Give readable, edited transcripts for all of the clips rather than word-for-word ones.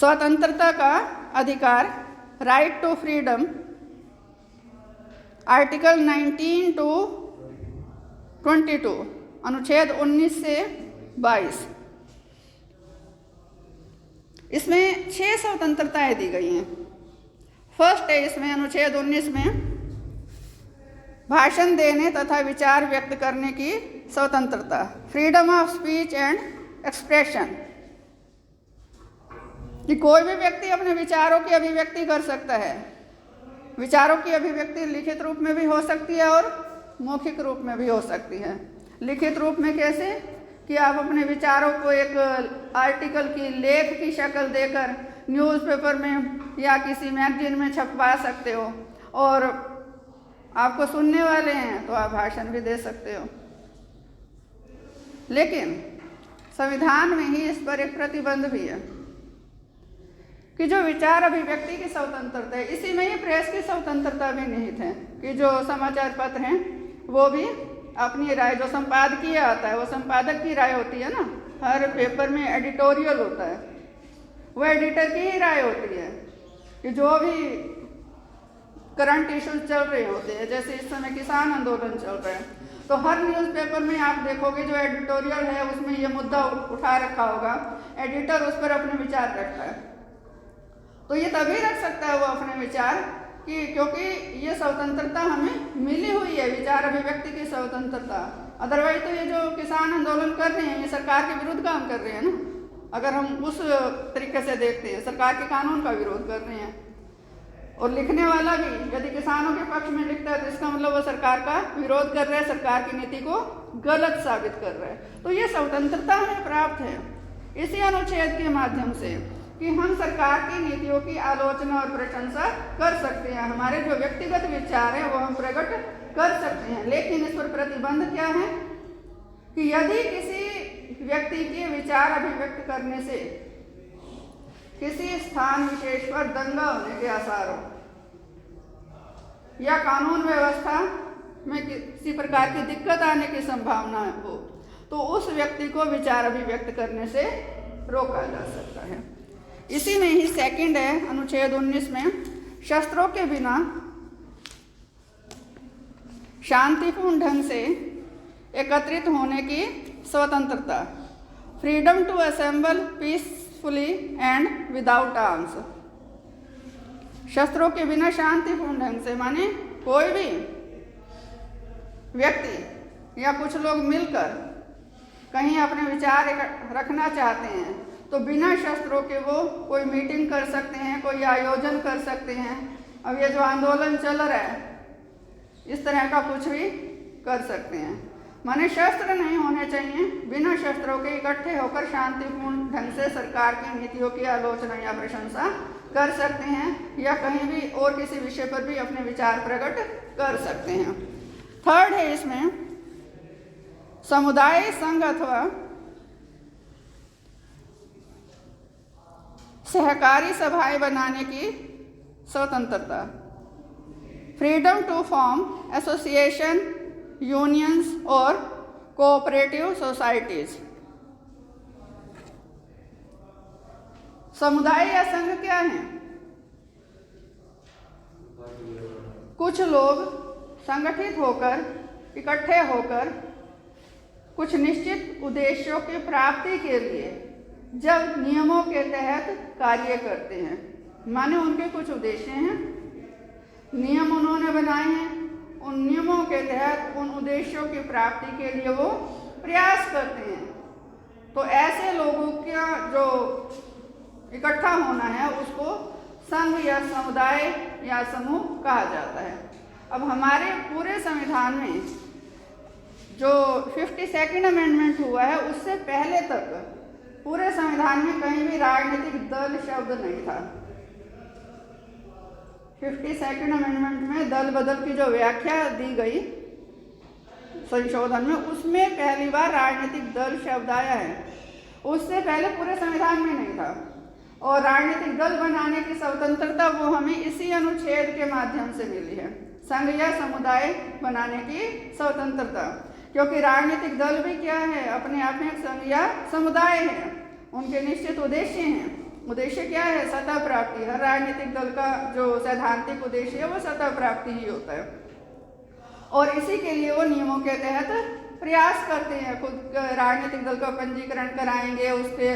स्वतंत्रता का अधिकार, right to freedom, article 19 to 22, अनुच्छेद 19 से 22। इसमें 6 स्वतंत्रताएं दी गई हैं। फर्स्ट है इसमें अनुच्छेद 19 में भाषण देने तथा विचार व्यक्त करने की स्वतंत्रता, freedom of speech and expression, कि कोई भी व्यक्ति अपने विचारों की अभिव्यक्ति कर सकता है। विचारों की अभिव्यक्ति लिखित रूप में भी हो सकती है और मौखिक रूप में भी हो सकती है। लिखित रूप में कैसे, कि आप अपने विचारों को एक आर्टिकल की, लेख की शक्ल देकर न्यूज़पेपर में या किसी मैगजीन में छपवा सकते हो, और आपको सुनने वाले हैं तो आप भाषण भी दे सकते हो। लेकिन संविधान में ही इस पर एक प्रतिबंध भी है कि जो विचार अभिव्यक्ति की स्वतंत्रता है, इसी में ही प्रेस की स्वतंत्रता भी निहित है कि जो समाचार पत्र हैं वो भी अपनी राय, जो संपादकीय आता है वो संपादक की राय होती है ना, हर पेपर में एडिटोरियल होता है, वो एडिटर की ही राय होती है कि जो भी करंट इश्यूज चल रहे होते हैं, जैसे इस समय किसान आंदोलन चल रहा है, तो हर न्यूज़पेपर में आप देखोगे जो एडिटोरियल है उसमें ये मुद्दा उठा रखा होगा, एडिटर उस पर अपने विचार रखता है। तो ये तभी रख सकता है वो अपने विचार कि क्योंकि ये स्वतंत्रता हमें मिली हुई है, विचार अभिव्यक्ति की स्वतंत्रता। अदरवाइज तो ये जो किसान आंदोलन कर रहे हैं ये सरकार के विरुद्ध काम कर रहे हैं ना, अगर हम उस तरीके से देखते हैं, सरकार के कानून का विरोध कर रहे हैं। और लिखने वाला भी यदि किसानों के पक्ष में लिखता है तो इसका मतलब वो सरकार का विरोध कर रहा है, सरकार की नीति को गलत साबित कर रहा है। तो ये स्वतंत्रता हमें प्राप्त है इसी अनुच्छेद के माध्यम से कि हम सरकार की नीतियों की आलोचना और प्रशंसा कर सकते हैं, हमारे जो व्यक्तिगत विचार हैं वो हम प्रकट कर सकते हैं। लेकिन इस पर प्रतिबंध क्या है कि यदि किसी व्यक्ति के विचार अभिव्यक्त करने से किसी स्थान विशेष पर दंगा होने के आसार हो या कानून व्यवस्था में किसी प्रकार की दिक्कत आने की संभावना हो, तो उस व्यक्ति को विचार अभिव्यक्त करने से रोका जा सकता है। इसी में ही सेकंड है अनुच्छेद 19 में शस्त्रों के बिना शांतिपूर्ण ढंग से एकत्रित होने की स्वतंत्रता, freedom to assemble peacefully and without arms. शस्त्रों के बिना शांतिपूर्ण ढंग से माने कोई भी व्यक्ति या कुछ लोग मिलकर कहीं अपने विचार रखना चाहते हैं तो बिना शस्त्रों के वो कोई मीटिंग कर सकते हैं, कोई आयोजन कर सकते हैं। अब ये जो आंदोलन चल रहा है इस तरह का कुछ भी कर सकते हैं, माने शस्त्र नहीं होने चाहिए, बिना शस्त्रों के इकट्ठे होकर शांतिपूर्ण ढंग से सरकार की नीतियों की आलोचना या प्रशंसा कर सकते हैं या कहीं भी और किसी विषय पर भी अपने विचार प्रकट कर सकते हैं। थर्ड है इसमें समुदाय, संघ अथवा सहकारी सभाएं बनाने की स्वतंत्रता, freedom to form association, unions और कोऑपरेटिव सोसाइटीज। समुदाय या संघ क्या है? कुछ लोग संगठित होकर, इकट्ठे होकर कुछ निश्चित उद्देश्यों की प्राप्ति के लिए जब नियमों के तहत कार्य करते हैं, माने उनके कुछ उद्देश्य हैं, नियम उन्होंने बनाए हैं, उन नियमों के तहत उन उद्देश्यों की प्राप्ति के लिए वो प्रयास करते हैं, तो ऐसे लोगों का जो इकट्ठा होना है उसको संघ या समुदाय या समूह कहा जाता है। अब हमारे पूरे संविधान में जो 52nd अमेंडमेंट हुआ है उससे पहले तक पूरे संविधान में कहीं भी राजनीतिक दल शब्द नहीं था। 52nd अमेंडमेंट में दल बदल की जो व्याख्या दी गई संशोधन में, उसमें पहली बार राजनीतिक दल शब्द आया है, उससे पहले पूरे संविधान में नहीं था। और राजनीतिक दल बनाने की स्वतंत्रता वो हमें इसी अनुच्छेद के माध्यम से मिली है, संघ या समुदाय बनाने की स्वतंत्रता, क्योंकि राजनीतिक दल भी क्या है, अपने आप में एक संघ या समुदाय है, उनके निश्चित उद्देश्य हैं, उद्देश्य क्या है? सत्ता प्राप्ति। हर राजनीतिक दल का जो सैद्धांतिक उद्देश्य है वो सत्ता प्राप्ति ही होता है, और इसी के लिए वो नियमों के तहत प्रयास करते हैं। खुद राजनीतिक दल का पंजीकरण कराएंगे, उसके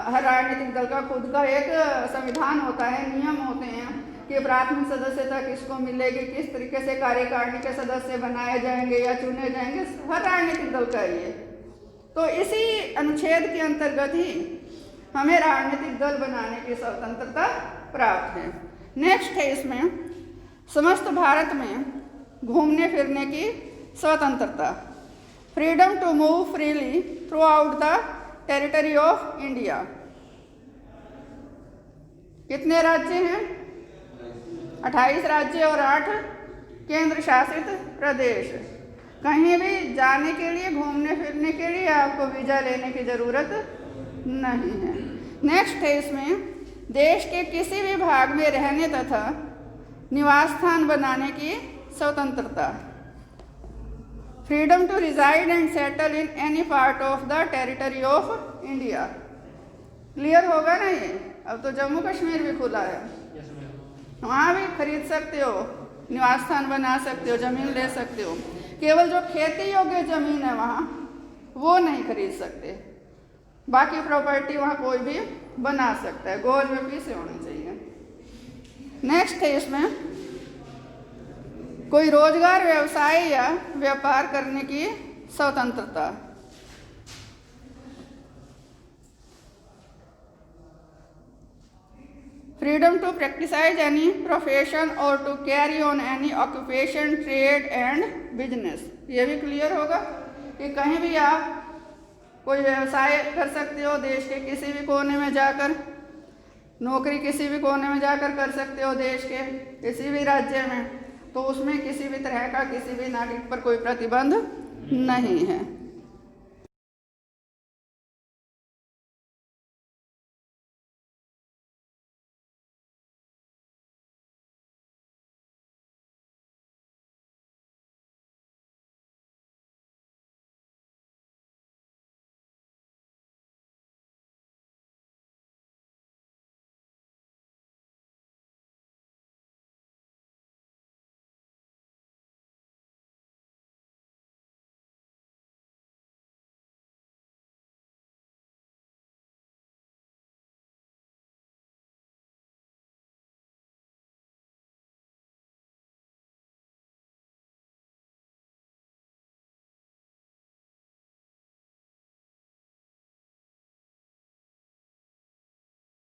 हर राजनीतिक दल का खुद का एक संविधान होता है, नियम होते हैं कि प्राथमिक सदस्यता किसको मिलेगी, किस तरीके से कार्यकारिणी के सदस्य बनाए जाएंगे या चुने जाएंगे, हर राजनीतिक दल का ये। तो इसी अनुच्छेद के अंतर्गत ही हमें राजनीतिक दल बनाने की स्वतंत्रता प्राप्त है। नेक्स्ट है इसमें समस्त भारत में घूमने फिरने की स्वतंत्रता, freedom to move freely throughout the territory of India. कितने राज्य हैं? 28 राज्य और 8 केंद्र शासित प्रदेश। कहीं भी जाने के लिए, घूमने फिरने के लिए आपको वीज़ा लेने की ज़रूरत नहीं है। नेक्स्ट है इसमें देश के किसी भी भाग में रहने तथा निवास स्थान बनाने की स्वतंत्रता, freedom to reside and settle in any part of the territory of India. Clear होगा ना ये? अब तो जम्मू कश्मीर भी खुला है, वहाँ भी खरीद सकते हो, निवास स्थान बना सकते हो, ज़मीन ले सकते हो। केवल जो खेती योग्य ज़मीन है वहाँ वो नहीं खरीद सकते, बाकी प्रॉपर्टी वहाँ कोई भी बना सकता है, गोल में पीसे होने चाहिए। नेक्स्ट है इसमें कोई रोजगार, व्यवसाय या व्यापार करने की स्वतंत्रता, freedom to practise any profession और to carry on any occupation, trade and business. ये भी क्लियर होगा कि कहीं भी आप कोई व्यवसाय कर सकते हो, देश के किसी भी कोने में जाकर, नौकरी किसी भी कोने में जाकर कर सकते हो देश के किसी भी राज्य में, तो उसमें किसी भी तरह का किसी भी नागरिक पर कोई प्रतिबंध नहीं है।